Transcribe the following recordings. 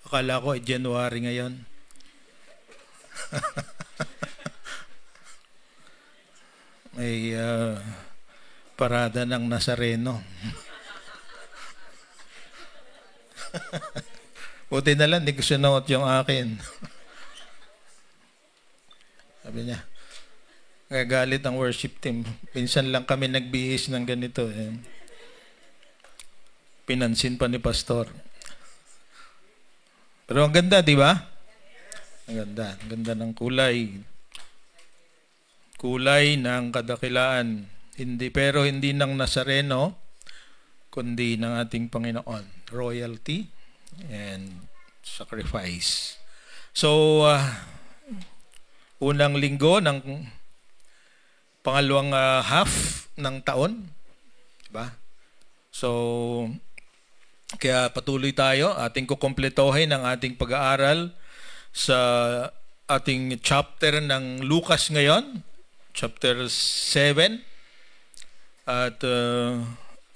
Akala ko January ngayon. May parada ng Nazareno. Buti na lang, hindi ko sinuot yung akin. Sabi niya, gagalit ang worship team. Pinsan lang kami nagbihis ng ganito. Pinansin pa ni pastor. Pero ang ganda, di ba? Ang ganda. Ang ganda ng kulay. Kulay ng kadakilaan. Pero hindi ng Nazareno, kundi ng ating Panginoon. Royalty and sacrifice. So, unang linggo ng pangalawang half ng taon. Diba? So, kaya patuloy tayo. Ating kukompletohin ang ating pag-aaral sa ating chapter ng Lucas ngayon. Chapter 7. At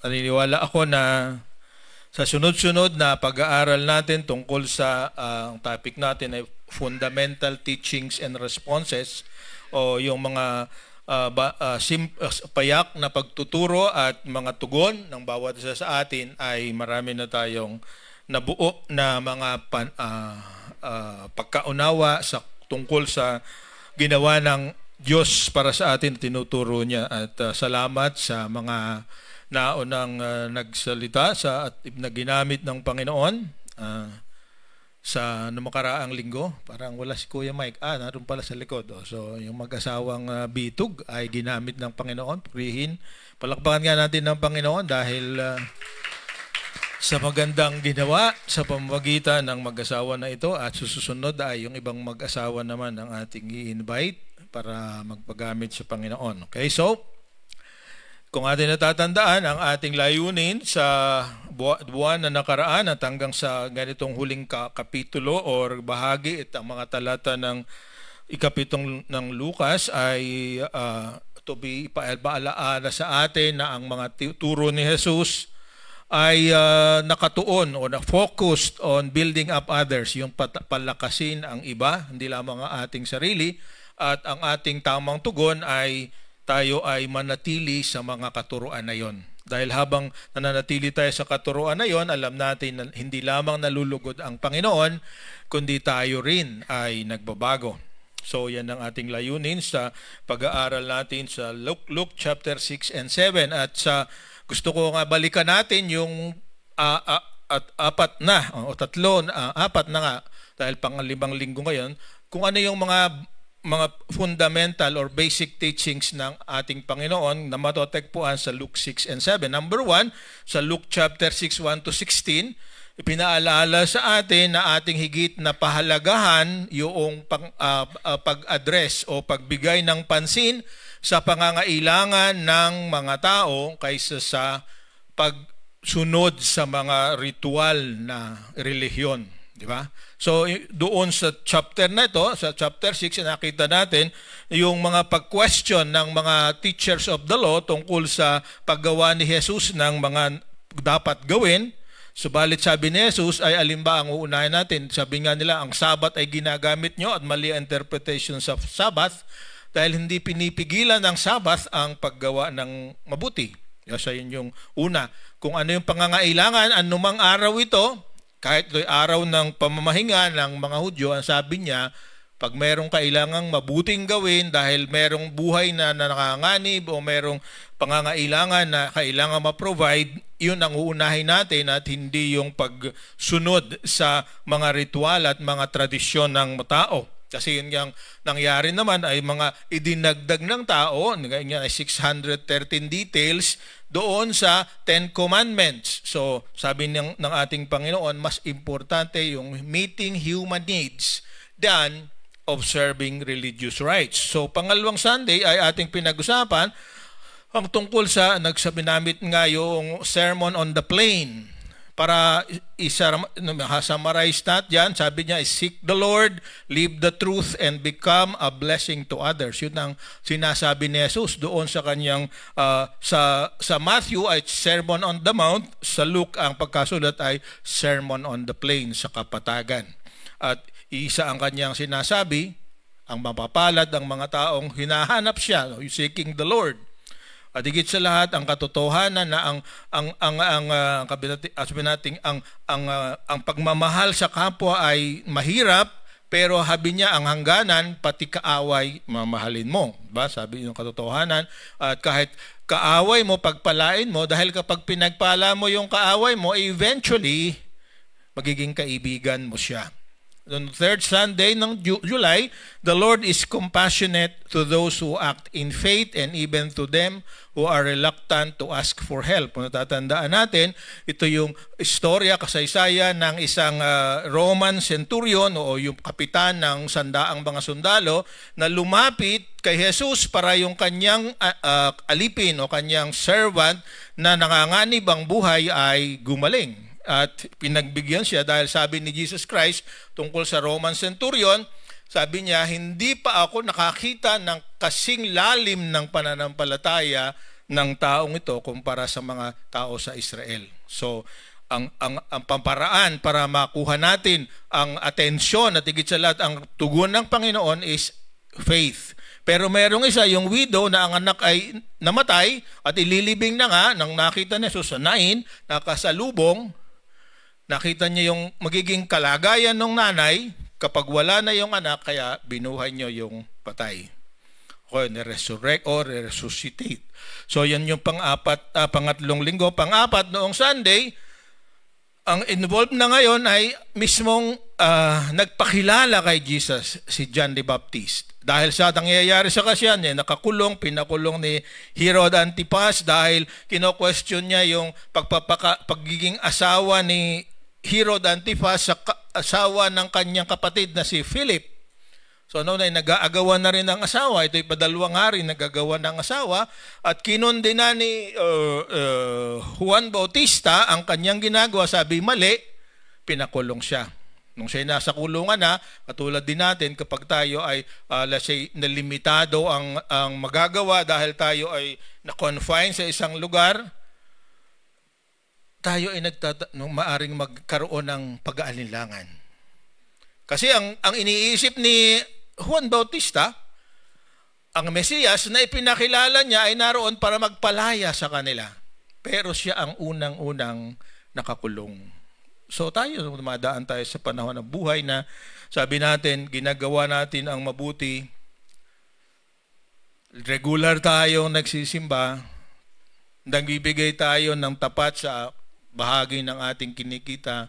naniniwala ako na sa sunod-sunod na pag-aaral natin tungkol sa ang topic natin ay fundamental teachings and responses o yung mga payak na pagtuturo at mga tugon ng bawat isa sa atin ay marami na tayong nabuo na mga pagkaunawa sa tungkol sa ginawa ng Diyos para sa atin, tinuturo niya. At salamat sa mga naunang nagsalita at na ginamit ng Panginoon sa namakaraang linggo. Parang wala si Kuya Mike. Naroon pala sa likod. So yung mag-asawang bitog ay ginamit ng Panginoon. Purihin. Palakpakan nga natin ng Panginoon dahil sa magandang ginawa sa pamamagitan ng mag-asawa na ito, at susunod ay yung ibang mag-asawa naman ang ating i-invite para magpagamit sa Panginoon. Okay, so kung atin natatandaan ang ating layunin sa buwan na nakaraan at hanggang sa ganitong huling kapitulo or bahagi at ang mga talata ng ikapitong ng Lucas ay to be paalaala sa atin na ang mga turo ni Jesus ay nakatuon o na-focused on building up others, yung palakasin ang iba, hindi lamang ang ating sarili, at ang ating tamang tugon ay tayo ay manatili sa mga katuruan na yon. Dahil habang nananatili tayo sa katuruan na yon, alam natin na hindi lamang nalulugod ang Panginoon, kundi tayo rin ay nagbabago. So yan ang ating layunin sa pag-aaral natin sa Luke chapter 6 and 7. At gusto ko nga balikan natin yung apat na nga, dahil pang-5 linggo ngayon, kung ano yung mga fundamental or basic teachings ng ating Panginoon na matotekpuan sa Luke 6 and 7. Number 1, sa Luke chapter 6, 1 to 16, ipinaalala sa atin na ating higit na pahalagahan yung pag-address o pagbigay ng pansin sa pangangailangan ng mga tao kaysa sa pagsunod sa mga ritual na relihiyon. Di ba? So doon sa chapter na ito, sa chapter 6, nakita natin yung mga pag-question ng mga teachers of the law tungkol sa paggawa ni Jesus ng mga dapat gawin. Subalit sabi ni Jesus ay alin ba ang uunahin natin? Sabi nga nila, ang Sabat ay ginagamit nyo at mali ang interpretation sa Sabbath dahil hindi pinipigilan ng Sabbath ang paggawa ng mabuti. Yasa yun yung una. Kung ano yung pangangailangan, anumang araw ito, kahit ito'y araw ng pamamahinga ng mga Hudyo, ang sabi niya, pag merong kailangang mabuting gawin dahil merong buhay na nakanganib o merong pangangailangan na kailangan ma-provide, yun ang uunahin natin at hindi yung pagsunod sa mga ritual at mga tradisyon ng tao. Kasi yun yung nangyari naman ay mga idinagdag ng tao, ganyan ay 613 details doon sa 10 Commandments. So, sabi ng ating Panginoon, mas importante yung meeting human needs than observing religious rites. So, pangalawang Sunday ay ating pinag-usapan ang tungkol sa, nagsabi namin nga yung Sermon on the Plain. para summarize natin, sabi niya, seek the Lord, live the truth, and become a blessing to others. Yun ang sinasabi ni Jesus doon sa kanyang, sa Matthew ay Sermon on the Mount, sa Luke ang pagkasulat ay Sermon on the Plain, sa kapatagan. At isa ang kanyang sinasabi, ang mapapalad ang mga taong hinahanap siya, seeking the Lord. At higit sa lahat ang katotohanan na ang pagmamahal sa kapwa ay mahirap, pero habi niya ang hangganan pati kaaway mamahalin mo. Diba? Sabi yung katotohanan. At kahit kaaway mo, pagpalain mo, dahil kapag pinagpala mo yung kaaway mo, eventually magiging kaibigan mo siya. On the third Sunday ng July, the Lord is compassionate to those who act in faith and even to them who are reluctant to ask for help. Kung natatandaan natin, ito yung istorya, kasaysayan ng isang Roman centurion o yung kapitan ng sandaang mga sundalo na lumapit kay Jesus para yung kanyang alipin o kanyang servant na nanganganib ang buhay ay gumaling. At pinagbigyan siya dahil sabi ni Jesus Christ tungkol sa Roman centurion, sabi niya, hindi pa ako nakakita ng kasing lalim ng pananampalataya ng taong ito kumpara sa mga tao sa Israel. So, ang pamparaan para makuha natin ang atensyon at higit sa lahat ang tugon ng Panginoon is faith. Pero merong isa, yung widow na ang anak ay namatay at ililibing na nga, nang nakita niya susanain, nakasalubong, nakita niya yung magiging kalagayan ng nanay kapag wala na yung anak, kaya binuhay niyo yung patay. O ni-resurrect or resuscitate. So yan yung pangatlong linggo. Pang-apat, noong Sunday, ang involved na ngayon ay mismong nagpakilala kay Jesus, si John the Baptist. Dahil sa nangyayari sa kasyan niya, pinakulong ni Herod Antipas dahil kino-question niya yung pagiging asawa ni Herod Antipas sa asawa ng kanyang kapatid na si Philip. So noon ay nag-aagawan na rin ng asawa. Ito'y padalawang hari nag-aagawan ng asawa. At kinondena ni Juan Bautista ang kanyang ginagawa. Sabi mali, pinakulong siya. Nung siya nasa kulungan na, katulad din natin kapag tayo ay let's say, nalimitado ang magagawa dahil tayo ay na-confine sa isang lugar, tayo ay maaring magkaroon ng pag-aalinlangan. Kasi ang iniisip ni Juan Bautista, ang Mesiyas na ipinakilala niya ay naroon para magpalaya sa kanila. Pero siya ang unang-unang nakakulong. So dumadaan tayo sa panahon ng buhay na sabi natin, ginagawa natin ang mabuti, regular tayong nagsisimba, nagbibigay tayo ng tapat sa bahagi ng ating kinikita,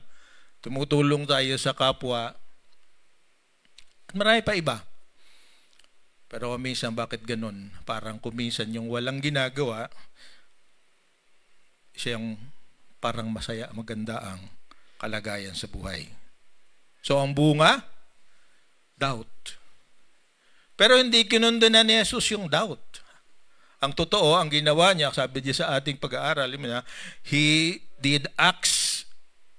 tumutulong tayo sa kapwa, at marami pa iba. Pero kuminsan, bakit ganun? Parang kuminsan yung walang ginagawa, siyang parang masaya, maganda ang kalagayan sa buhay. So ang bunga, doubt. Pero hindi kinundana ni Jesus yung doubt. Ang totoo, ang ginawa niya, sabi niya sa ating pag-aaral, he did acts,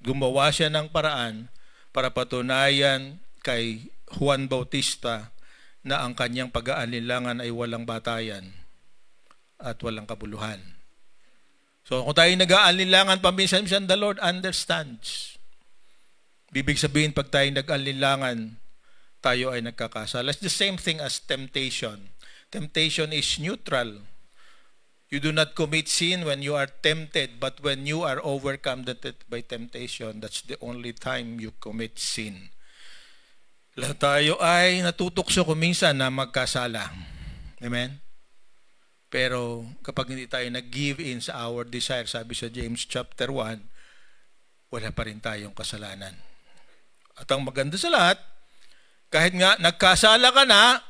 gumawa siya ng paraan para patunayan kay Juan Bautista na ang kanyang pag-aalinlangan ay walang batayan at walang kabuluhan. So kung tayo nag-aalinlangan paminsan-minsan, the Lord understands. Bibig sabihin, pag tayo nag-aalinlangan, tayo ay nagkakasala. It's the same thing as temptation. Temptation is neutral. You do not commit sin when you are tempted, but when you are overcome by temptation, that's the only time you commit sin. Lahat tayo ay natutokso kuminsan na magkasala. Amen? Pero kapag hindi tayo nag-give in sa our desire, sabi sa James chapter 1, wala pa rin tayong kasalanan. At ang maganda sa lahat, kahit nga nagkasala ka na,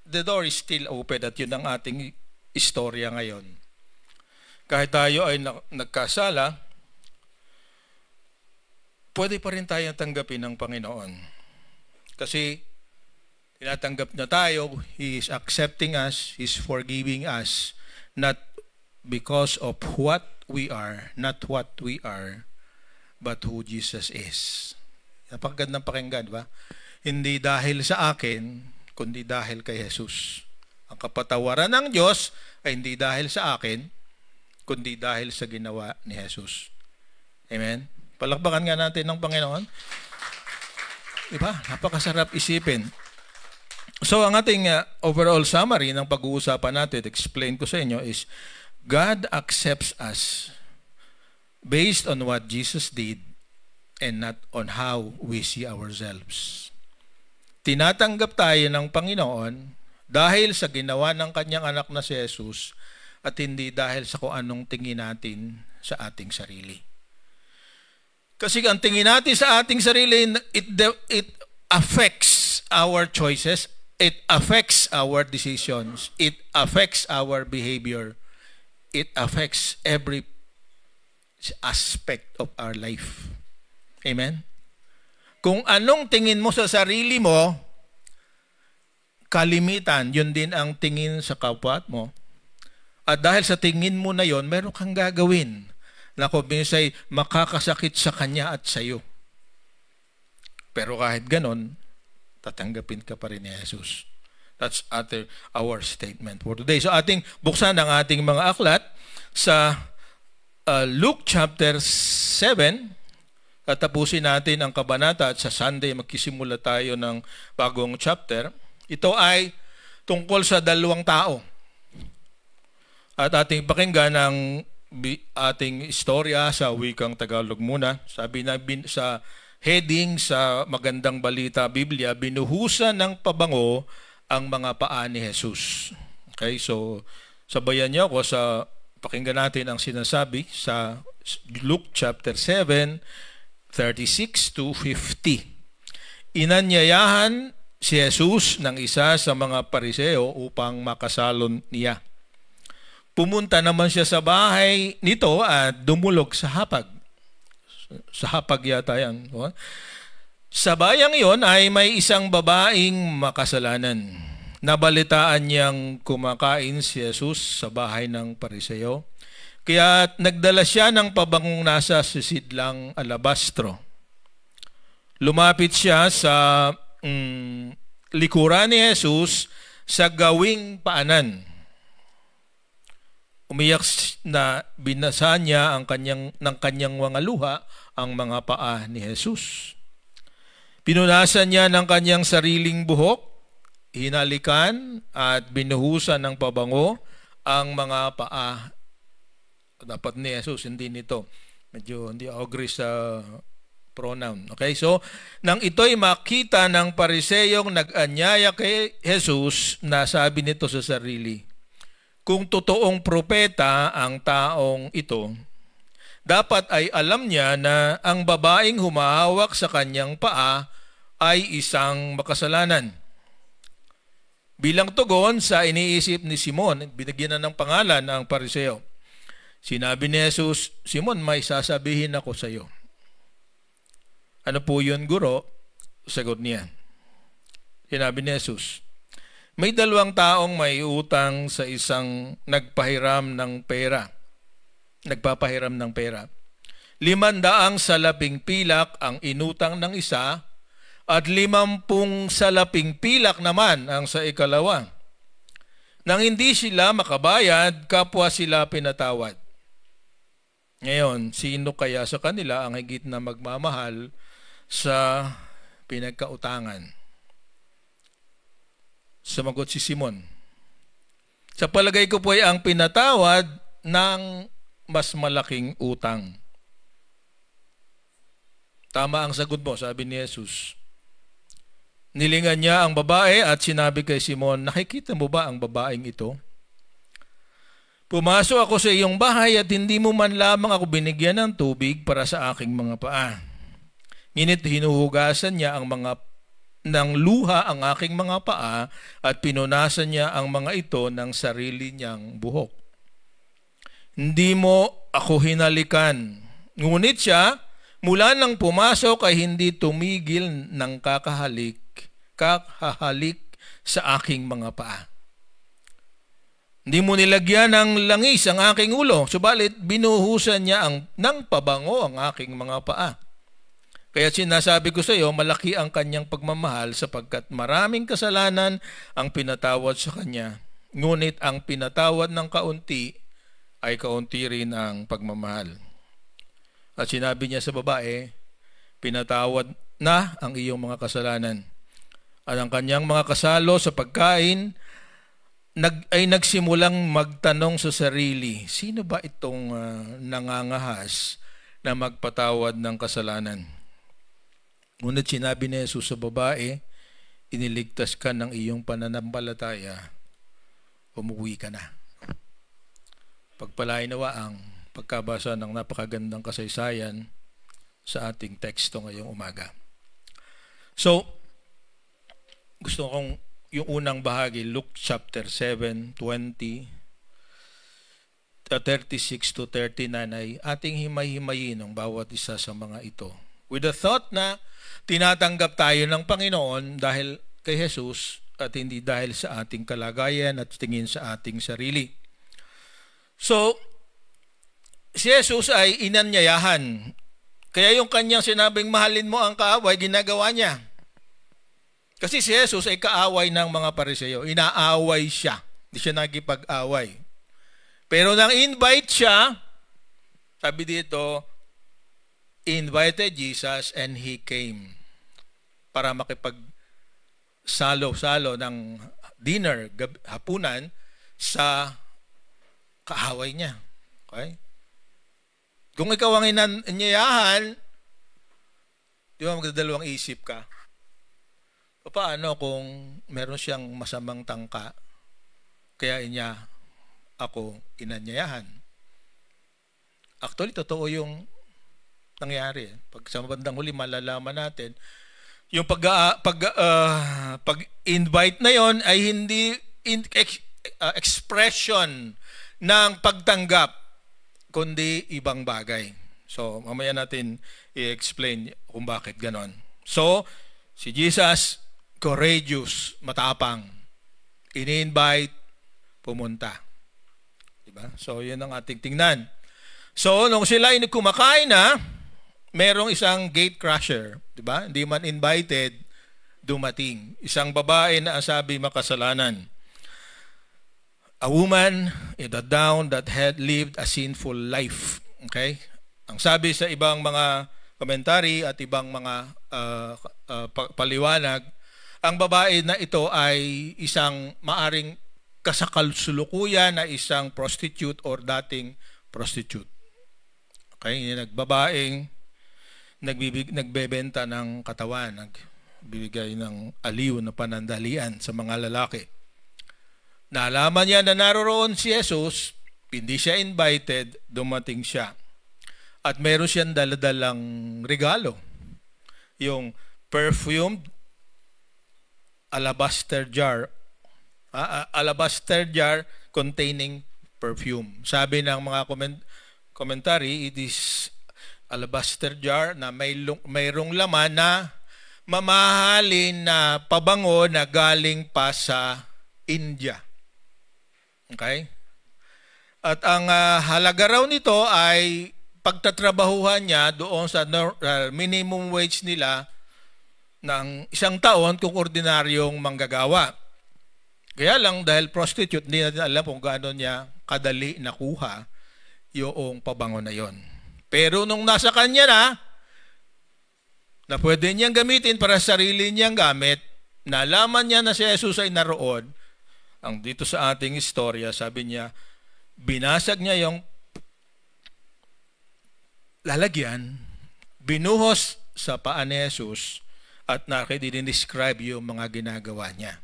the door is still open. At yun ang ating istorya ngayon. Kahit tayo ay nagkasala, pwede pa rin tayong tanggapin ng Panginoon. Kasi tinatanggap na tayo, He is accepting us, He is forgiving us, not because of what we are, not what we are, but who Jesus is. Napakagandang pakinggan, ba? Hindi dahil sa akin, kundi dahil kay Jesus. Ang kapatawaran ng Diyos ay hindi dahil sa akin, kundi dahil sa ginawa ni Jesus. Amen? Palakpakan nga natin ng Panginoon. Diba? Napakasarap isipin. So, ang ating overall summary ng pag-uusapan natin, explain ko sa inyo, is God accepts us based on what Jesus did and not on how we see ourselves. Tinatanggap tayo ng Panginoon dahil sa ginawa ng kanyang anak na si Jesus at hindi dahil sa kung anong tingin natin sa ating sarili. Kasi ang tingin natin sa ating sarili, it affects our choices, it affects our decisions, it affects our behavior, it affects every aspect of our life. Amen? Kung anong tingin mo sa sarili mo, kalimitan, yun din ang tingin sa kapwa mo. At dahil sa tingin mo na yon, meron kang gagawin na kung minsay makakasakit sa kanya at sa iyo. Pero kahit ganon, tatanggapin ka pa rin ni Jesus. That's our statement for today. So ating buksan ang ating mga aklat sa Luke chapter 7. At tapusin natin ang kabanata at sa Sunday magkisimula tayo ng bagong chapter. Ito ay tungkol sa dalawang tao. At ating pakinggan ang ating istorya sa wikang Tagalog muna. Sabi na sa heading sa Magandang Balita Biblia, binuhusan ng pabango ang mga paa ni Jesus. Okay, so sabayan niyo ako sa pakinggan natin ang sinasabi sa Luke chapter 7, 36 to 50. Inanyayahan si Jesus ng isa sa mga Pariseo upang makasalon niya. Pumunta naman siya sa bahay nito at dumulog sa hapag. Sa hapag yata yan. Sa bayang iyon ay may isang babaeng makasalanan. Nabalitaan niyang kumakain si Jesus sa bahay ng Pariseo. Kaya nagdala siya ng pabangong nasa sisidlang alabastro. Lumapit siya sa likuran ni Jesus sa gawing paanan. Umiyak na binasa niya ng kanyang mga luha ang mga paa ni Jesus. Pinunasan niya ng kanyang sariling buhok, hinalikan at binuhusan ng pabango ang mga paa. Dapat ni Jesus, hindi nito. Medyo hindi agree sa pronoun. Okay, so nang ito'y makita ng Pariseyong nag-anyaya kay Jesus, nasabi nito sa sarili, kung totoong propeta ang taong ito, dapat ay alam niya na ang babaeng humahawak sa kanyang paa ay isang makasalanan. Bilang tugon sa iniisip ni Simon, binigyan na ng pangalan ang Pariseo. Sinabi ni Jesus, Simon, may sasabihin ako sa iyo. Ano po yun, guro? Sagot niya. Sinabi ni Jesus, may dalawang taong may utang sa isang nagpapahiram ng pera. 500 salaping pilak ang inutang ng isa at 50 salaping pilak naman ang sa ikalawa. Nang hindi sila makabayad, kapwa sila pinatawad. Ngayon, sino kaya sa kanila ang higit na magmamahal sa pinagkautangan? Sumagot si Simon, sa palagay ko po ay ang pinatawad ng mas malaking utang. Tama ang sagot mo, sabi ni Jesus. Nilingan niya ang babae at sinabi kay Simon, nakikita mo ba ang babaeng ito? Pumasok ako sa iyong bahay at hindi mo man lamang ako binigyan ng tubig para sa aking mga paa. Ngunit hinuhugasan niya ng luha ang aking mga paa at pinunasan niya ang mga ito ng sarili niyang buhok. Hindi mo ako hinalikan. Ngunit siya, mula nang pumasok ay hindi tumigil ng kakahalik sa aking mga paa. Hindi mo nilagyan ng langis ang aking ulo, subalit binuhusan niya ng pabango ang aking mga paa. Kaya sinasabi ko sa iyo, malaki ang kanyang pagmamahal sapagkat maraming kasalanan ang pinatawad sa kanya. Ngunit ang pinatawad ng kaunti ay kaunti rin ang pagmamahal. At sinabi niya sa babae, pinatawad na ang iyong mga kasalanan. At ang kanyang mga kasalo sa pagkain ay nagsimulang magtanong sa sarili, sino ba itong nangangahas na magpatawad ng kasalanan? Ngunit sinabi ni Jesus sa babae, iniligtas ka ng iyong pananampalataya, umuwi ka na. Pagpalain nawa ang pagkabasa ng napakagandang kasaysayan sa ating teksto ngayong umaga. So, gusto kong yung unang bahagi, Luke chapter 7, 36 to 39 ay ating himay-himayin ang bawat isa sa mga ito. With the thought na tinatanggap tayo ng Panginoon dahil kay Jesus at hindi dahil sa ating kalagayan at tingin sa ating sarili. So, si Jesus ay inanyayahan. Kaya yung kanyang sinabing mahalin mo ang kaaway, ginagawa niya. Kasi si Jesus ay kaaway ng mga Pariseo. Inaaway siya. Hindi siya nagipag-away. Pero nang invite siya, sabi dito, invited Jesus and He came para makipag-salo-salo ng dinner, hapunan sa kaaway niya. Okay? Kung ikaw ang inanyayahan, di ba magdadalawang isip ka? Paano kung meron siyang masamang tangka, kaya niya ako inanyayahan? Actually, totoo yung nangyari. Pag sa bandang huli, malalaman natin, yung pag-invite na yon ay hindi expression ng pagtanggap, kundi ibang bagay. So, mamaya natin i-explain kung bakit ganon. So, si Jesus, courageous, matapang. Ini-invite, pumunta. Diba? So, yun ang ating tingnan. So, nung sila ay kumakain na, merong isang gate crusher. Diba? Hindi man invited, dumating. Isang babae na sabi makasalanan. A woman in the town that had lived a sinful life. Okay? Ang sabi sa ibang mga komentary at ibang mga paliwanag, ang babae na ito ay isang maaring kasakalsulukuyan na isang prostitute or dating prostitute. Okay? Nagbabaeng nagbebenta ng katawan, nagbibigay ng aliw na panandalian sa mga lalaki. Naalaman niya na naroon si Jesus, hindi siya invited, dumating siya. At meron siyang daladalang regalo. Yung perfumed alabaster jar containing perfume. Sabi ng mga commentary, it is alabaster jar na mayroong laman na mamahalin na pabango na galing pa sa India. Okay? At ang halaga raw nito ay pagtatrabahuhan niya doon sa minimum wage nila ng isang taon kung ordinaryong manggagawa. Kaya lang dahil prostitute, hindi natin alam kung gaano niya kadali nakuha yung pabango na yon. Pero nung nasa kanya na pwede niyang gamitin para sa sarili niyang gamit, nalaman niya na si Jesus ay naroon. Ang dito sa ating istorya, sabi niya, binasag niya yung lalagyan, binuhos sa paa ni Jesus, at nakididescribe yung mga ginagawa niya.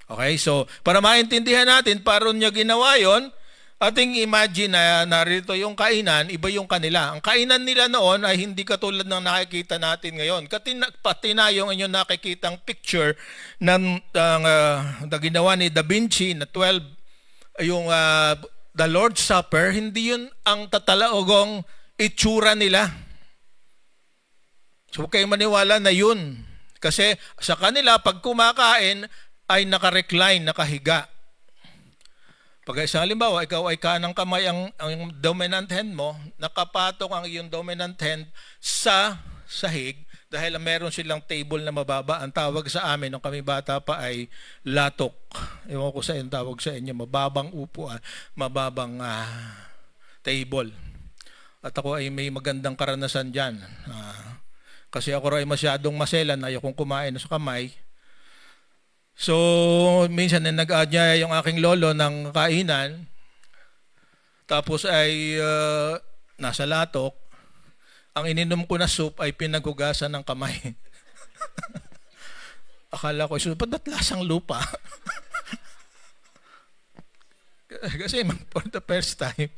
Okay, so para maintindihan natin paano niya ginawa yon, ating imagine na narito yung kainan, iba yung kanila. Ang kainan nila noon ay hindi katulad ng nakikita natin ngayon. Pati na yung inyong nakikitang picture na ginawa ni Da Vinci na 12, yung the Lord's Supper, hindi yun ang tatalaogong itsura nila. So, huwag kayong maniwala na yun. Kasi sa kanila, pag kumakain, ay naka-recline, nakahiga. Pag isang halimbawa, ikaw ay kanang kamay, ang dominant hand mo, nakapatong ang iyong dominant hand sa sahig, dahil meron silang table na mababa. Ang tawag sa amin nung kami bata pa ay latok. Ewan ko sa inyo, tawag sa inyo, mababang upuan, mababang table. At ako ay may magandang karanasan dyan. Kasi ako ay masyadong maselan, ayokong kumain sa kamay. So, minsan nag-aanyaya yung aking lolo ng kainan, tapos ay nasa latok, ang ininom ko na soup ay pinaghugasan ng kamay. Akala ko, ba't lasang lupa? Kasi for the first time,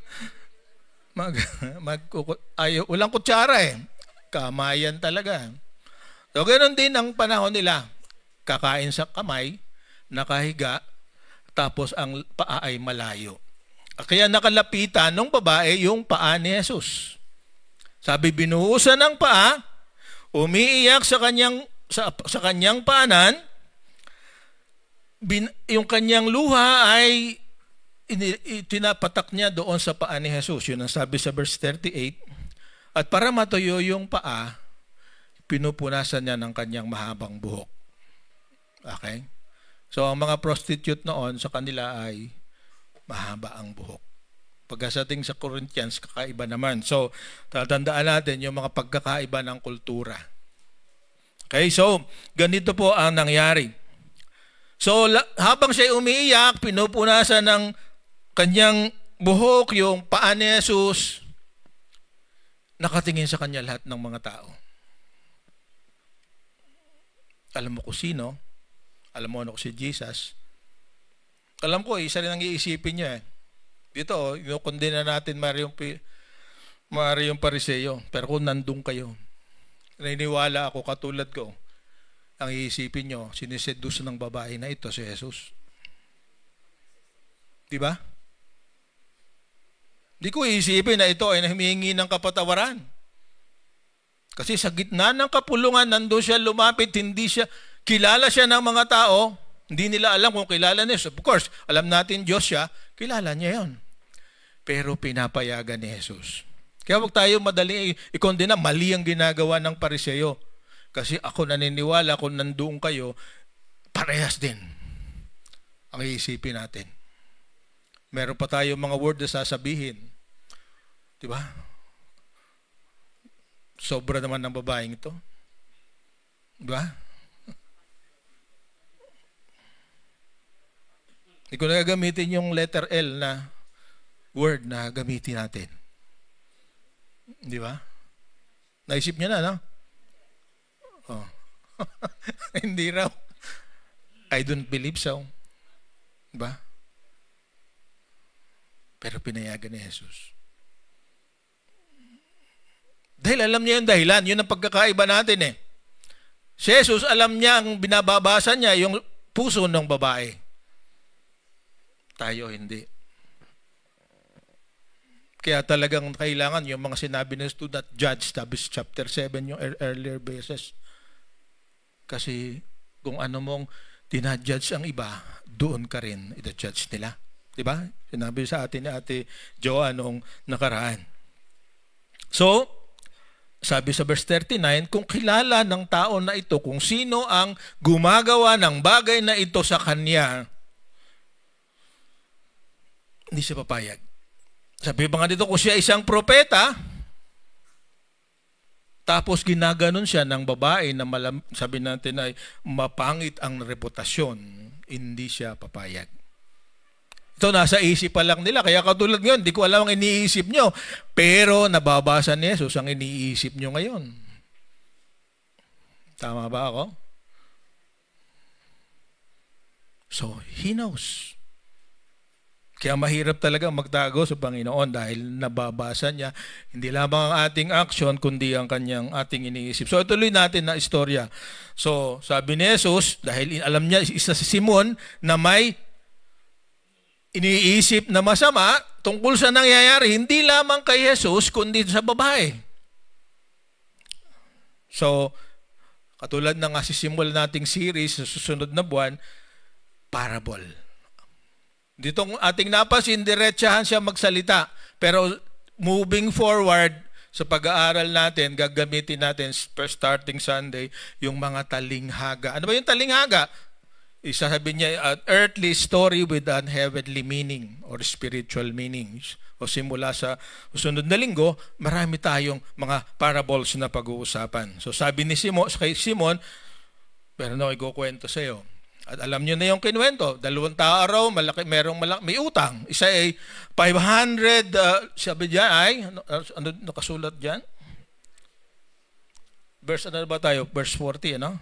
walang kutsara eh. Kamayan talaga. So, ganoon din ang panahon nila. Kakain sa kamay, nakahiga, tapos ang paa ay malayo. Kaya nakalapitan ng babae yung paa ni Jesus. Sabi, binuhusan ng paa, umiiyak sa kanyang paanan, yung kanyang luha ay tinapatak niya doon sa paa ni Jesus. Yun ang sabi sa verse 38. At para matuyo yung paa, pinupunasan niya ng kanyang mahabang buhok. Okay? So, ang mga prostitute noon sa kanila ay mahaba ang buhok. Pagkasating sa Corinthians, kakaiba naman. So, tatandaan natin yung mga pagkakaiba ng kultura. Okay? So, ganito po ang nangyari. So, habang siya umiiyak, pinupunasan ng kanyang buhok, yung paa ni Jesus, nakatingin sa kanya lahat ng mga tao. Alam mo kung sino? Alam mo ano ko si Jesus? Alam ko, isa rin ang iisipin niya eh. Dito, inukundina natin yung Pariseo. Pero kung nandun kayo, naniniwala ako, katulad ko, ang iisipin nyo, siniseduce ng babae na ito si Jesus. Di ba? Di ko iisipin na ito ay humihingi ng kapatawaran. Kasi sa gitna ng kapulungan, nandun siya lumapit, kilala siya ng mga tao, hindi nila alam kung kilala niya. Of course, alam natin Diyos siya, kilala niya yon. Pero pinapayagan ni Jesus. Kaya huwag tayo madaling ikondena, mali ang ginagawa ng Pariseo. Kasi ako naniniwala kung nandoon kayo, parehas din ang iisipin natin. Meron pa tayo mga word na sasabihin. Diba? Sobra naman ng babaeng ito. Diba? Hindi ko na gagamitin yung letter L na word na gamitin natin. Di ba? Naisip niya na, no? Oh. Hindi raw. I don't believe so. Di ba? Pero pinayagan ni Jesus. Dahil alam niya yung dahilan. Yun ang pagkakaiba natin eh. Si Jesus, alam niya, ang binababasa niya, yung puso ng babae. Tayo hindi. Kaya talagang kailangan yung mga sinabi na do not judge, sabi sa chapter 7 yung earlier verses. Kasi kung ano mong tinajudge ang iba, doon ka rin ita-judge nila. Diba? Sinabi sa atin ni Ate Joa noong nakaraan. So, sabi sa verse 39, kung kilala ng tao na ito, kung sino ang gumagawa ng bagay na ito sa kanya, hindi siya papayag. Sabi pa nga dito, kung siya isang propeta, tapos ginaganon siya ng babae na sabi natin ay mapangit ang reputasyon, hindi siya papayag. Ito nasa isip pa lang nila. Kaya katulad ngayon, di ko alam ang iniisip nyo. Pero nababasa ni Jesus ang iniisip nyo ngayon. Tama ba ako? So, He knows. Kaya mahirap talaga magtago sa Panginoon dahil nababasa niya hindi lamang ang ating action kundi ang kanyang ating iniisip. So ituloy natin na istorya. So sabi ni Jesus, dahil alam niya isa si Simon na may iniisip na masama tungkol sa nangyayari hindi lamang kay Jesus kundi sa babae. So katulad ng asisimula nating series sa susunod na buwan, parable. Ditong ating napansin, diretsahan siya magsalita. Pero moving forward sa pag-aaral natin, gagamitin natin starting Sunday, yung mga talinghaga. Ano ba yung talinghaga? Isasabi niya, an earthly story with an heavenly meaning or spiritual meanings. O simula sa sunod na linggo, marami tayong mga parables na pag-uusapan. So sabi ni kay Simon, pero no, ikukwento sa iyo. At alam niyo na yung kinuwento. 2 tao may utang. Isa ay 500, sabi diyan ay, ano nakasulat diyan? Verse ano ba tayo? Verse 40, ano?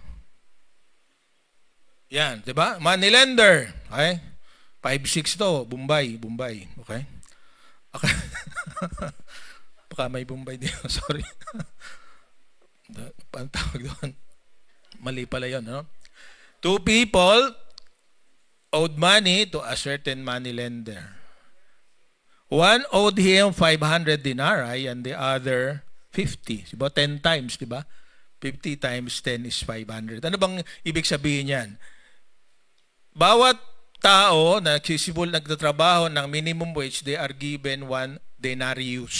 Yan, di ba? Money lender. Okay? 5-6 to, Bombay. Okay? Okay. Baka may Bombay din. Sorry. Paano tawag doon? Mali pala yun. No? 2 people owed money to a certain money lender. One owed him 500 denarii and the other 50. Diba? 10 times, di ba? 50 times 10 is 500. Ano bang ibig sabihin yan? Bawat tao na nagtatrabaho ng minimum wage, they are given 1 denarius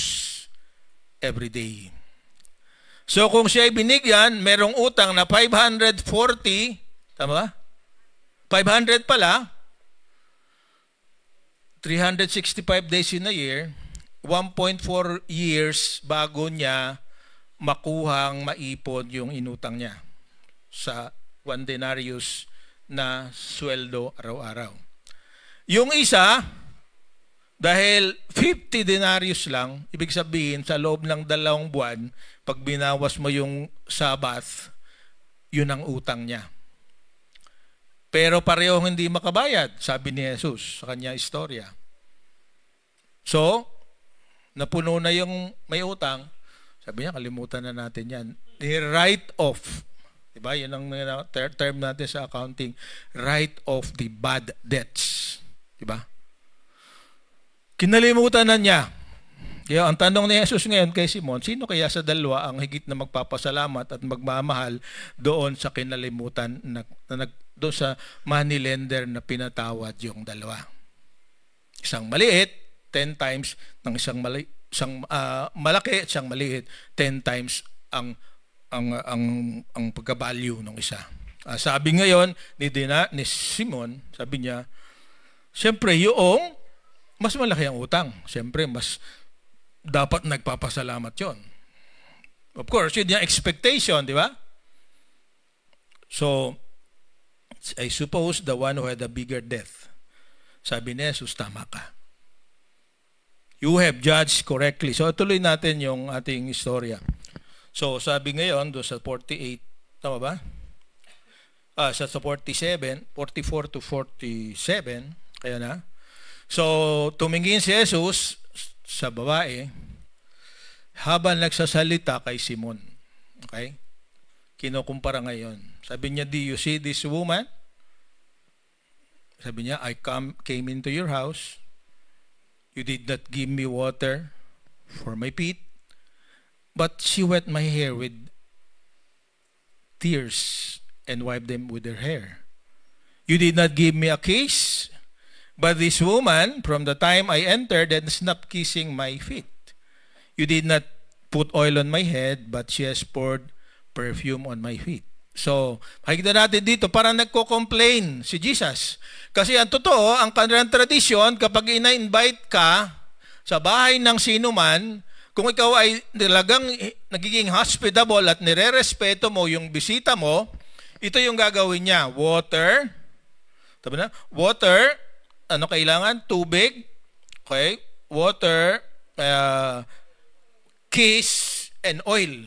every day. So kung siya ay binigyan, merong utang na 540, tama ba? 500 pala, 365 days in a year, 1.4 years bago niya makuhang maipon yung inutang niya sa 1 denarius na sweldo araw-araw. Yung isa, dahil 50 denarius lang, ibig sabihin sa loob ng 2 buwan, pag binawas mo yung Sabbath, yun ang utang niya. Pero parehong hindi makabayad, sabi ni Jesus sa kanya istorya. So, napuno na yung may utang, sabi niya, kalimutan na natin yan. Write off. Diba? Yan ang term natin sa accounting. Write off the bad debts. Diba? Kinalimutan na niya. Kaya ang tanong ni Jesus ngayon kay Simon, sino kaya sa dalawa ang higit na magpapasalamat at magmamahal doon sa kinalimutan, doon sa money lender na pinatawad yung dalawa? Isang maliit, 10 times, ng isang malaki at isang maliit, 10 times ang pagka-value ng isa. Sabi ngayon ni Simon, sabi niya, siyempre yung mas malaki ang utang. Siyempre mas dapat nagpapasalamat yon. Of course, yun yung expectation, di ba? So, I suppose the one who had a bigger death. Sabi ni Jesus, tama ka. You have judged correctly. So, tuloy natin yung ating istorya. So, sabi ngayon, doon sa 48, tama ba? Sa 47, 44 to 47, kaya na. So, tumingin si Jesus sa babae habang nagsasalita kay Simon. Okay? Kinukumpara ngayon. Sabi niya, do you see this woman? Sabi niya, I came into your house. You did not give me water for my feet. But she wet my hair with tears and wiped them with her hair. You did not give me a kiss, but this woman, from the time I entered, and stopped kissing my feet. You did not put oil on my head, but she has poured perfume on my feet. So, makikita natin dito, parang nagko-complain si Jesus. Kasi ang totoo, ang kanilang tradisyon, kapag ina-invite ka sa bahay ng sinuman, kung ikaw ay talagang nagiging hospitable at nire-respeto mo yung bisita mo, ito yung gagawin niya. Water, tabi na? Water, ano kailangan? Tubig, okay? Water, kiss, and oil.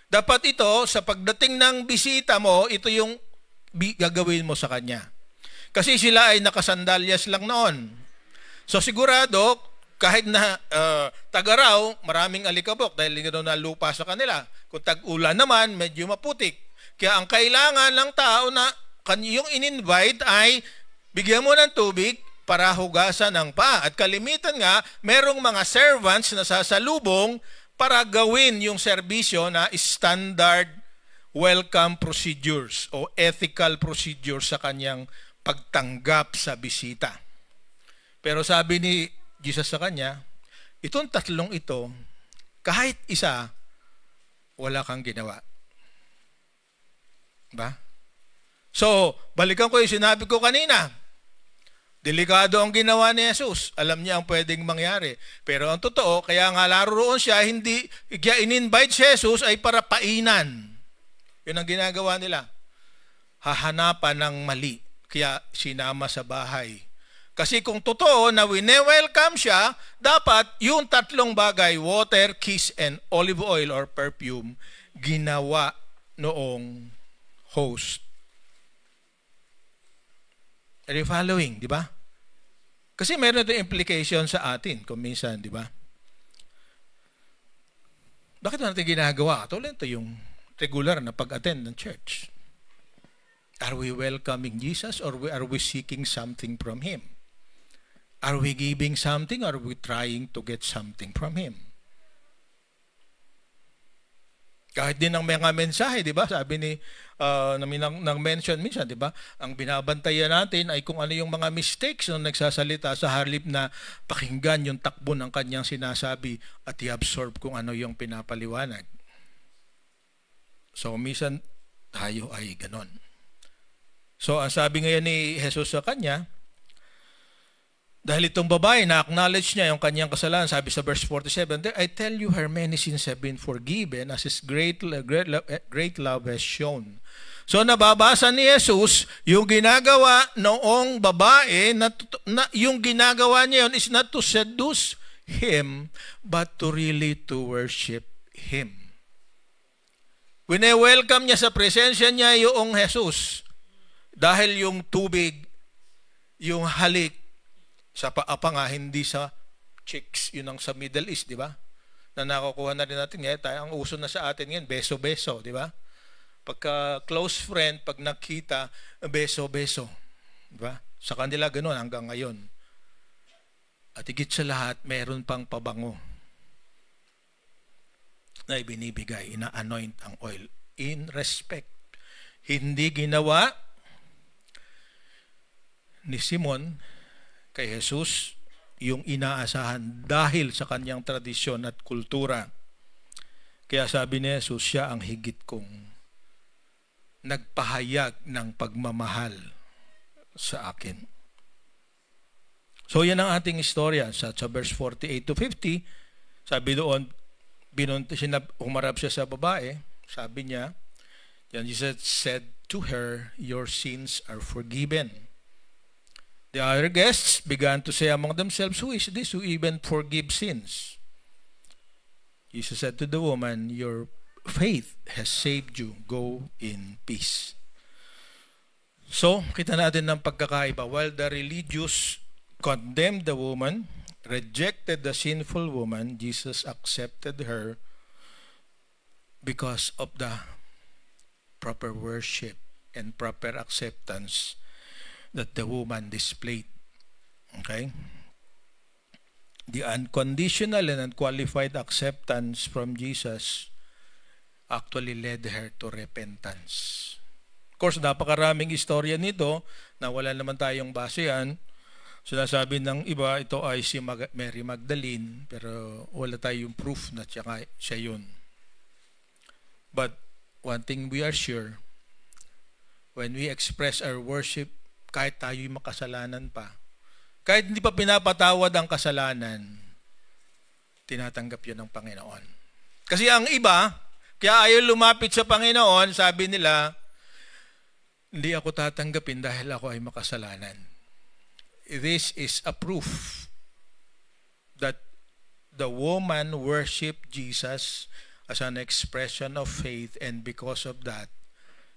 Dapat ito, sa pagdating ng bisita mo, ito yung gagawin mo sa kanya. Kasi sila ay nakasandalyas lang noon. So sigurado, kahit na tag-araw, maraming alikabok dahil hindi na lupa sa kanila. Kung tag-ulan naman, medyo maputik. Kaya ang kailangan ng tao na yung in-invite ay bigyan mo ng tubig para hugasan ng paa. At kalimitan nga, merong mga servants na sasalubong para gawin yung serbisyo na standard welcome procedures o ethical procedures sa kanyang pagtanggap sa bisita. Pero sabi ni Jesus sa kanya, itong tatlong ito, kahit isa, wala kang ginawa. Ba? So, balikan ko yung sinabi ko kanina. Delikado ang ginawa ni Jesus. Alam niya ang pwedeng mangyari. Pero ang totoo, kaya nga laroon siya, hindi kaya in-invite si Jesus ay para painan. Yun ang ginagawa nila. Hahanapan ng mali. Kaya sinama sa bahay. Kasi kung totoo na wine-welcome siya, dapat yung tatlong bagay, water, kiss, and olive oil or perfume, ginawa noong host. Are you following, di ba? Kasi meron ito implication sa atin kung minsan, di ba? Bakit natin ginagawa? Tulad ito yung regular na pag-attend ng church. Are we welcoming Jesus or are we seeking something from Him? Are we giving something or are we trying to get something from Him? Kahit din ang mga mensahe, di ba? Sabi ni, nang mention minsan, di ba? Ang binabantayan natin ay kung ano yung mga mistakes na nagsasalita sa halip na pakinggan yung takbo ng kanyang sinasabi at i-absorb kung ano yung pinapaliwanag. So, minsan tayo ay ganon. So, ang sabi ngayon ni Jesus sa kanya, dahil itong babae, na-acknowledge niya yung kanyang kasalanan, sabi sa verse 47, I tell you, her many sins have been forgiven as His great love has shown. So nababasa ni Jesus, yung ginagawa noong babae, yung ginagawa niya yun is not to seduce him, but to really to worship Him. Wine-welcome niya sa presensya niya yung Jesus. Dahil yung tubig, yung halik, sa paapa nga, hindi sa chicks, yun ang sa Middle East, di ba? Na nakukuha na rin natin ngayon, ang uso na sa atin ngayon, beso-beso, di ba? Pagka close friend, pag nakita, beso-beso. Di ba? Sa kanila ganun hanggang ngayon. At higit sa lahat, meron pang pabango na ibinibigay, ina-anoint ang oil in respect. Hindi ginawa ni Simon kay Jesus yung inaasahan dahil sa kanyang tradisyon at kultura. Kaya sabi ni Jesus, siya ang higit kong nagpahayag ng pagmamahal sa akin. So yan ang ating istorya sa verse 48 to 50. Sabi doon, humarap siya sa babae. Sabi niya, Jesus said to her, your sins are forgiven. The other guests began to say among themselves, who is this who even forgives sins? Jesus said to the woman, your faith has saved you. Go in peace. So, kita natin ng pagkakaiba. While the religious condemned the woman, rejected the sinful woman, Jesus accepted her because of the proper worship and proper acceptance that the woman displayed. Okay? The unconditional and unqualified acceptance from Jesus actually led her to repentance. Of course, napakaraming istorya nito na wala naman tayong basehan. Sinasabi ng iba, ito ay si Mary Magdalene, pero wala tayong proof na siya yun. But one thing we are sure, when we express our worship, kahit tayo'y makasalanan pa, kahit hindi pa pinapatawad ang kasalanan, tinatanggap yun ng Panginoon. Kasi ang iba, kaya ayaw lumapit sa Panginoon, sabi nila, hindi ako tatanggapin dahil ako ay makasalanan. This is a proof that the woman worshiped Jesus as an expression of faith, and because of that,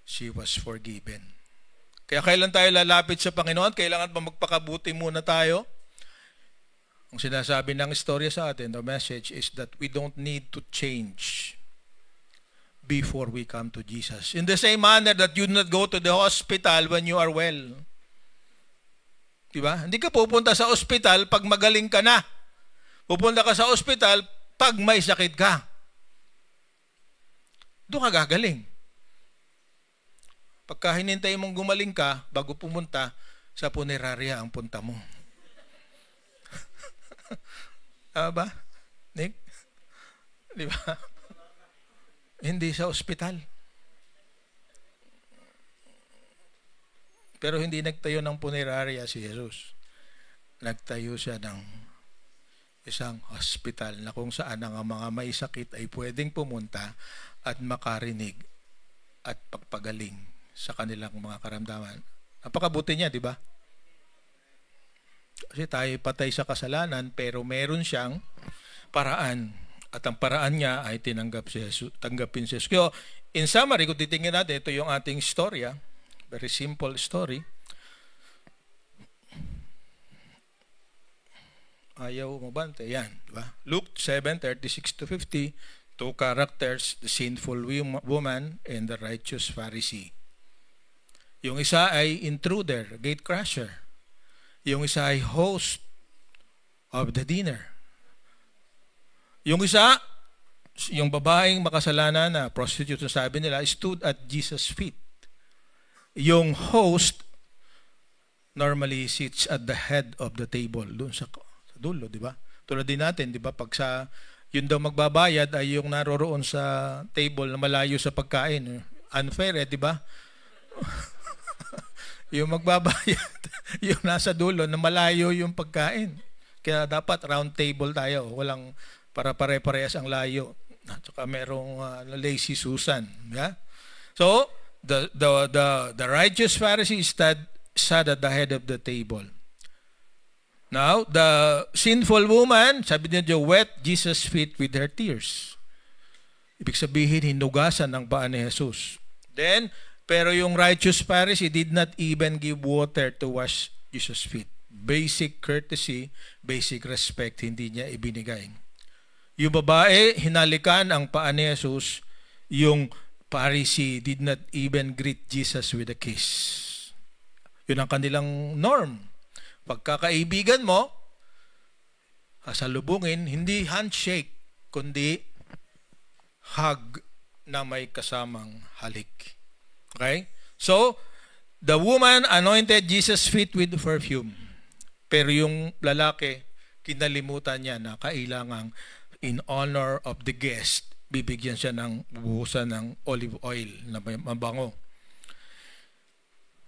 she was forgiven. Kaya kailan tayo lalapit sa Panginoon? Kailangan ba magpakabuti muna tayo? Ang sinasabi ng istorya sa atin, the message is that we don't need to change before we come to Jesus. In the same manner that you do not go to the hospital when you are well. Diba? Hindi ka pupunta sa hospital pag magaling ka na. Pupunta ka sa hospital pag may sakit ka. Doon ka gagaling. Pagka hinintay mong gumaling ka, bago pumunta, sa punerarya ang punta mo. Ba? Nick? Di ba? Hindi sa ospital. Pero hindi nagtayo ng punerarya si Jesus. Nagtayo siya ng isang hospital na kung saan ang mga may sakit ay pwedeng pumunta at makarinig at pagpagaling sa kanilang mga karamdaman. Napakabuti niya, di ba? Kasi tayo patay sa kasalanan pero meron siyang paraan. At ang paraan niya ay tanggapin si Jesus. Kaya in summary, kung titingnan natin, ito yung ating storya. Very simple story. Ayaw mabante. Yan. Diba? Luke 7:36-50. Two characters, the sinful woman and the righteous Pharisee. Yung isa ay intruder, gatecrasher. Yung isa ay host of the dinner. Yung isa, yung babaeng makasalanan na prostitute, sabi nila, stood at Jesus' feet. Yung host normally sits at the head of the table, doon sa dulo, di ba? Tulad din natin, di ba? Pag yun daw magbabayad ay yung naroroon sa table na malayo sa pagkain. Unfair, di ba? Yung magbabayad, yung nasa dulo na malayo yung pagkain. Kaya dapat round table tayo, walang para pare-parehas ang layo. At saka merong lazy Susan, yeah? So, the righteous Pharisee sat at the head of the table. Now, the sinful woman, sabi niya, wet Jesus' feet with her tears. Ibig sabihin, hinugasan ng paa ni Jesus. Then, pero yung righteous Pharisee did not even give water to wash Jesus' feet. Basic courtesy, basic respect, hindi niya ibinigay. Yung babae, hinalikan ang paa ni Jesus. Yung Pharisee did not even greet Jesus with a kiss. Yun ang kanilang norm. Pagkakaibigan mo, sasalubungin, hindi handshake, kundi hug na may kasamang halik. Okay? So, the woman anointed Jesus' feet with perfume. Pero yung lalaki, kinalimutan niya na kailangang in honor of the guest, bibigyan siya ng buhusan ng olive oil na mabango.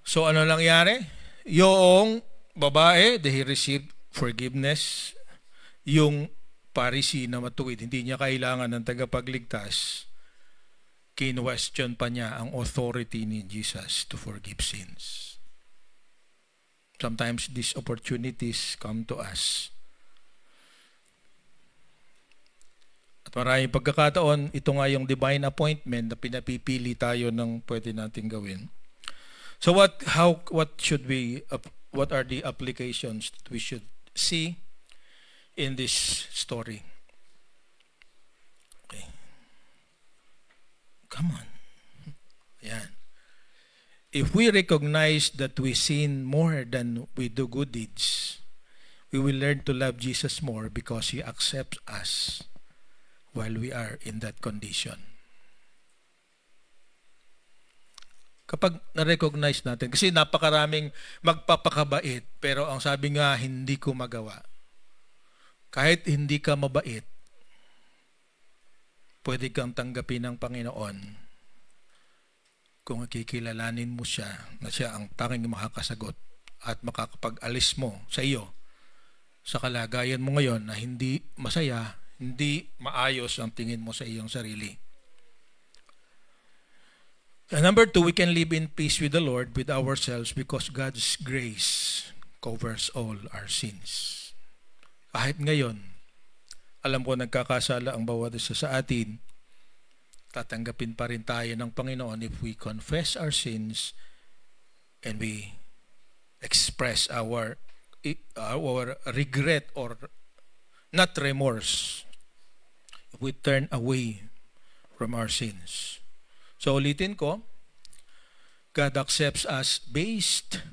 So, ano nangyari? Yung babae, he received forgiveness. Yung Pharisee na matuwid, hindi niya kailangan ng tagapagligtas. Kinwestiyon pa niya ang authority ni Jesus to forgive sins. Sometimes these opportunities come to us. At maraming pagkakataon, ito nga yung divine appointment na pinapipili tayo ng pwede nating gawin. So what are the applications that we should see in this story? Okay. Come on. Yan. If we recognize that we sin more than we do good deeds, we will learn to love Jesus more because He accepts us while we are in that condition. Kapag na-recognize natin, kasi napakaraming magpapakabait, pero ang sabi nga, hindi ko magawa. Kahit hindi ka mabait, pwede kang tanggapin ng Panginoon kung kikilalanin mo siya na siya ang tanging makakasagot at makakapag-alis mo sa iyo sa kalagayan mo ngayon na hindi masaya, hindi maayos ang tingin mo sa iyong sarili. And number 2, we can live in peace with the Lord, with ourselves, because God's grace covers all our sins. Kahit ngayon, alam ko nagkakasala ang bawat isa sa atin, tatanggapin pa rin tayo ng Panginoon if we confess our sins and we express our regret or not remorse. If we turn away from our sins. So ulitin ko, God accepts us based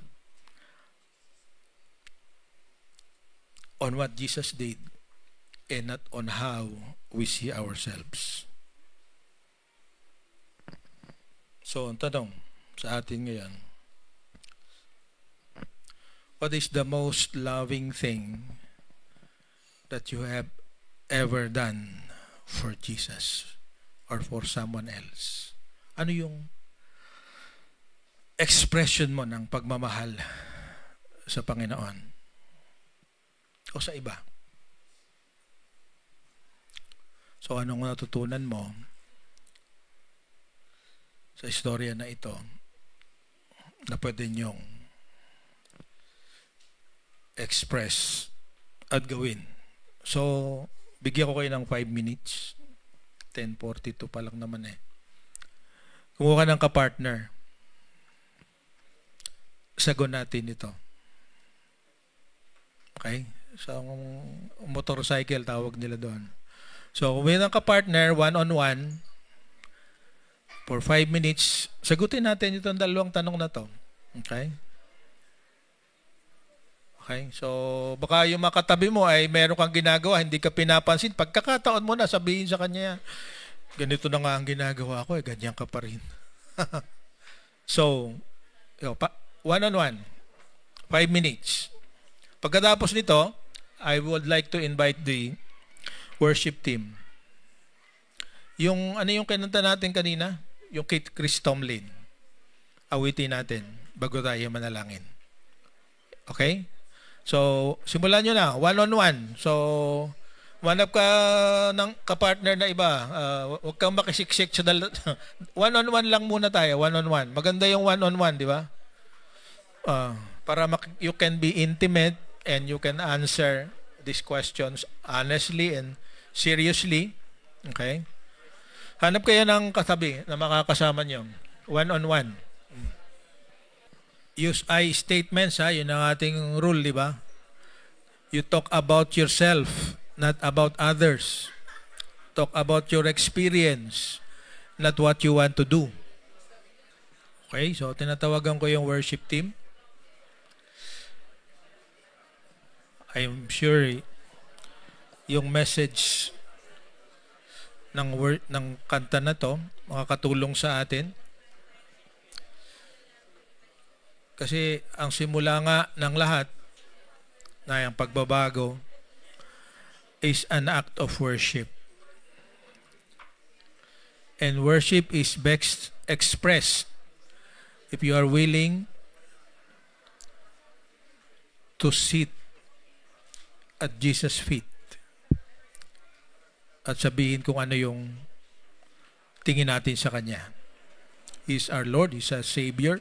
on what Jesus did and not on how we see ourselves. So ang tanong sa atin ngayon, what is the most loving thing that you have ever done for Jesus or for someone else? Ano yung expression mo ng pagmamahal sa Panginoon o sa iba? So anong natutunan mo sa istorya na ito na pwede niyong express at gawin? So, bigyan ko kayo ng 5 minutes. 10:42 pa lang naman eh. Kumuha ka ng kapartner. Sagon natin ito. Okay? So, motorcycle tawag nila doon. So, kumuha ng kapartner, one-on-one, for 5 minutes, sagutin natin itong dalawang tanong na to. Okay? Okay? So, baka yung makatabi mo ay meron kang ginagawa, hindi ka pinapansin. Pagkakataon mo na, sabihin sa kanya, ganito na nga ang ginagawa ko, ganyan ka pa rin. So, one-on-one, 5 minutes. Pagkatapos nito, I would like to invite the worship team. Yung, ano yung kinanta natin kanina? Yung Kate Chris Tomlin. Awitin natin bago tayo manalangin. Okay? So, simulan nyo na. One-on-one. So, manap ka ng kapartner na iba. Huwag kang makisiksik sa one-on-one lang muna tayo. One-on-one. Maganda yung one-on-one, di ba? Para you can be intimate and you can answer these questions honestly and seriously. Okay? Hanap kayo ng katabi na makakasama nyo. One-on-one. Use I statements, ha? Yun ang ating rule, di ba? You talk about yourself, not about others. Talk about your experience, not what you want to do. Okay? So, tinatawagan ko yung worship team. I'm sure yung message ng kanta na to makakatulong sa atin. Kasi ang simula nga ng lahat na yung pagbabago is an act of worship. And worship is best expressed if you are willing to sit at Jesus' feet at sabihin kung ano yung tingin natin sa Kanya. He is our Lord, He is our Savior.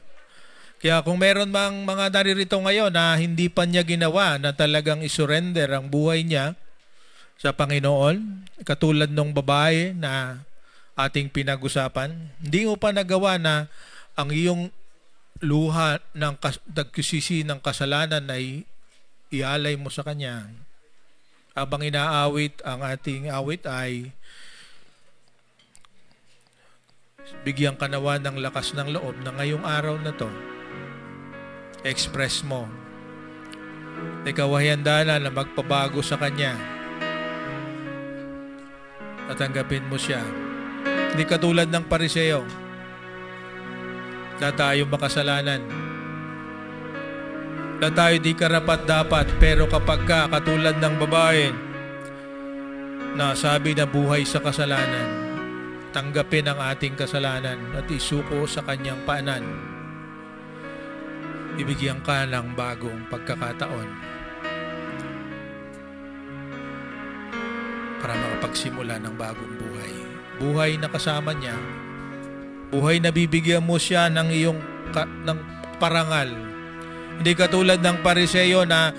Kaya kung meron mang mga naririto ngayon na hindi pa niya ginawa na talagang isurrender ang buhay niya sa Panginoon, katulad ng babae na ating pinag-usapan, hindi mo pa nagawa na ang iyong luha ng nagsisisi ng kasalanan ay ialay mo sa Kanya. Habang inaawit ang ating awit ay bigyan ka nawa ng lakas ng loob na ngayong araw na to, express mo. Ikaw ay handa na magpabago sa Kanya. Tatanggapin mo siya. Hindi katulad ng Pariseo na tayo makasalanan. Na tayo di karapat-dapat, pero kapag katulad ng babae na sabi na buhay sa kasalanan, tanggapin ang ating kasalanan at isuko sa Kanyang paanan. Ibigyan ka ng bagong pagkakataon para makapagsimula ng bagong buhay. Buhay na kasama niya, buhay na bibigyan mo siya ng iyong ng parangal. Hindi katulad ng Pariseo na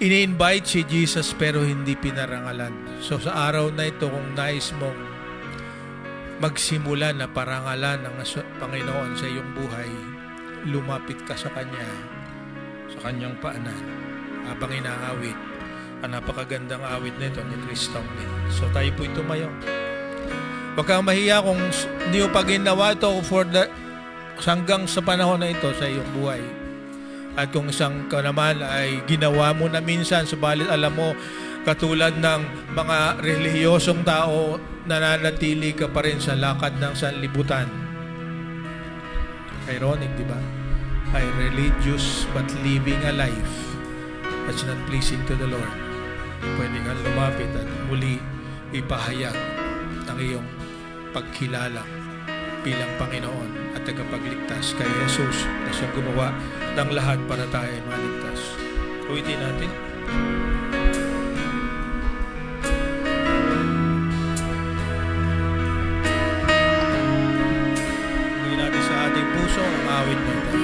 ini-invite si Jesus pero hindi pinarangalan. So sa araw na ito, kung nais mong magsimula na parangalan ng Panginoon sa iyong buhay, lumapit ka sa Kanya, sa Kanyang paanan, habang inaawit ang napakagandang awit na ito ni Chris Tomlin. So tayo po'y tumayo. Huwag kang mahiya kung hindi mo pa ginawa ito hanggang sa panahon na ito sa iyong buhay. At kung isang ka naman ay ginawa mo na minsan, subalit alam mo, katulad ng mga relihiyosong tao, nananatili ka pa rin sa lakad ng sanlibutan. Ironic, di ba? Ay religious but living a life that's not pleasing to the Lord. Pwede kang lumapit at muli ipahayag ng iyong pagkilala bilang Panginoon at tagapagligtas kay Jesus na siyang gumawa ng lahat para tayo ay maligtas. Uwitin natin. Uwitin natin sa ating puso ang awit na ito.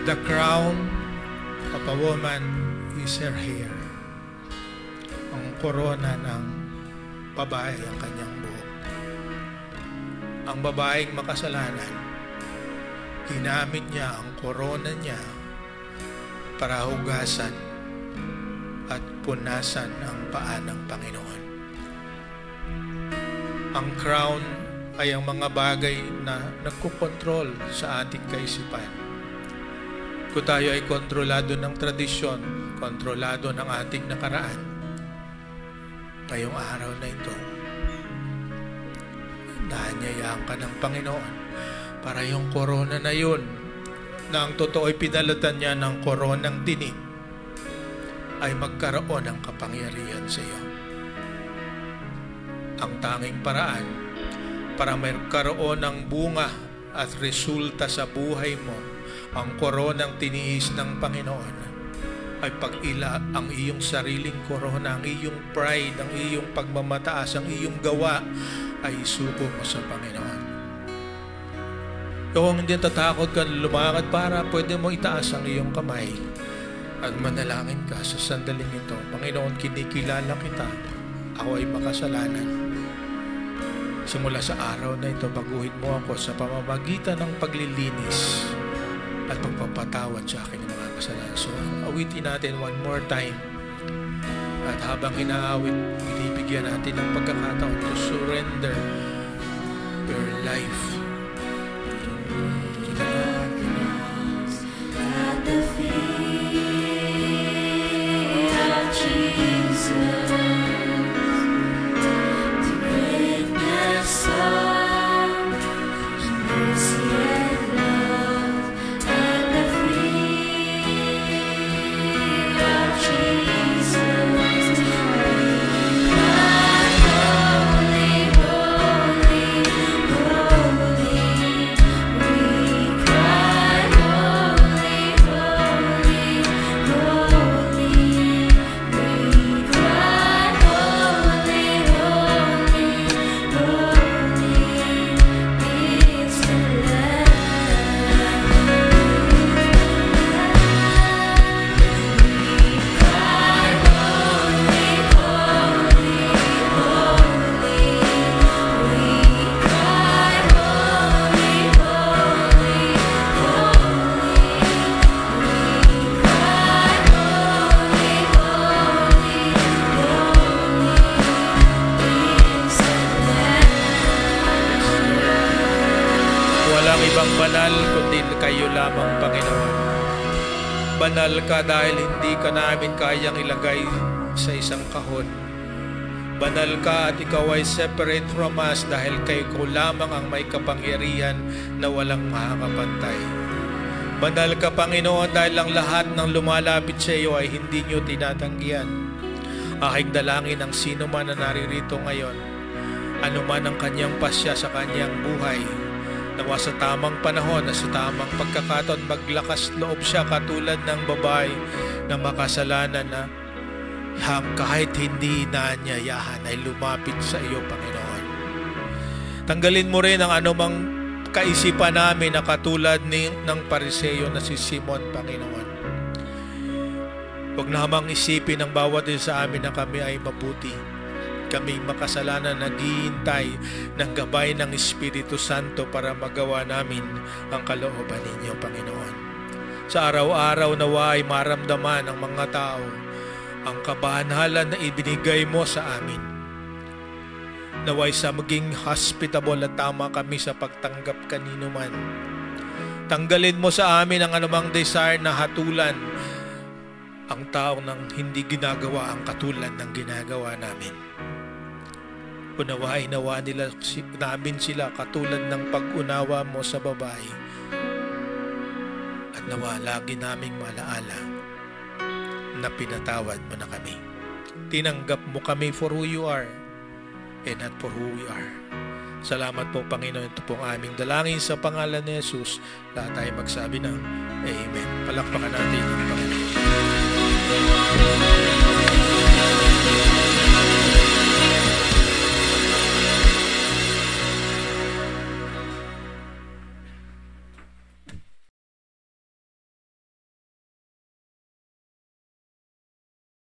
The crown of a woman is her hair. Ang korona ng babae ang kanyang buhok. Ang babaeng makasalanan, ginamit niya ang korona niya para hugasan at punasan ang paa ng Panginoon. Ang crown ay ang mga bagay na nagkukontrol sa ating kaisipan. Kung tayo ay kontrolado ng tradisyon, kontrolado ng ating nakaraan, ngayong araw na ito, naanyayaan ka ng Panginoon para yung korona na yun, na ang totoo ay pinalatan niya ng koronang tinig, ay magkaroon ng kapangyarihan sa iyo. Ang tanging paraan para magkaroon ng bunga at resulta sa buhay mo, ang koronang tiniis ng Panginoon, ay pag-ila ang iyong sariling korona, ang iyong pride, ang iyong pagmamataas, ang iyong gawa, ay isuko mo sa Panginoon. Kung hindi tatakot ka lumakad para, pwede mo itaas ang iyong kamay at manalangin ka sa sandaling ito. Panginoon, kinikilala kita. Ako ay makasalanan. Simula sa araw na ito, baguhin mo ako sa pamamagitan ng paglilinis at pagpapatawad sa akin ng mga kasalanan. So, awitin natin one more time. At habang inaawit, binibigyan natin ng pagkakataon to surrender your life to the Lord. At the feet of Jesus, to witness of mercy and love. At the feet of Jesus, banal kundi kayo lamang, Panginoon. Banal ka dahil hindi ka namin kayang ilagay sa isang kahon. Banal ka at ikaw ay separate from us dahil kay ko lamang ang may kapangyarihan na walang makakapantay. Banal ka, Panginoon, dahil ang lahat ng lumalapit sa iyo ay hindi niyo tinatanggihan. Aking dalangin ang sino man na naririto ngayon, anuman ang kanyang pasya sa kanyang buhay, nawa sa tamang panahon na sa tamang pagkakataon maglakas loob siya katulad ng babae na makasalanan na kahit hindi naanyayahan ay lumapit sa iyo, Panginoon. Tanggalin mo rin ang anumang kaisipan namin na katulad ng Pariseo na si Simon, Panginoon. Huwag namang isipin ng bawat isa sa amin na kami ay mabuti. Kami makasalanan, naghihintay ng gabay ng Espiritu Santo para magawa namin ang kalooban ninyo, Panginoon. Sa araw-araw nawa ay maramdaman ng mga tao ang kabanhalan na ibinigay mo sa amin. Naway sa maging hospitable at tama kami sa pagtanggap kanino man. Tanggalin mo sa amin ang anumang desire na hatulan ang taong nang hindi ginagawa ang katulad ng ginagawa namin. Unawain nawa namin sila katulad ng pag-unawa mo sa babae. At nawa lagi naming malaala na pinatawad mo na kami. Tinanggap mo kami for who you are and not for who we are. Salamat po, Panginoon. Ito pong aming dalangin sa pangalan ni Jesus. Lahat tayo magsabi ng Amen. Palakpakan natin ang Panginoon.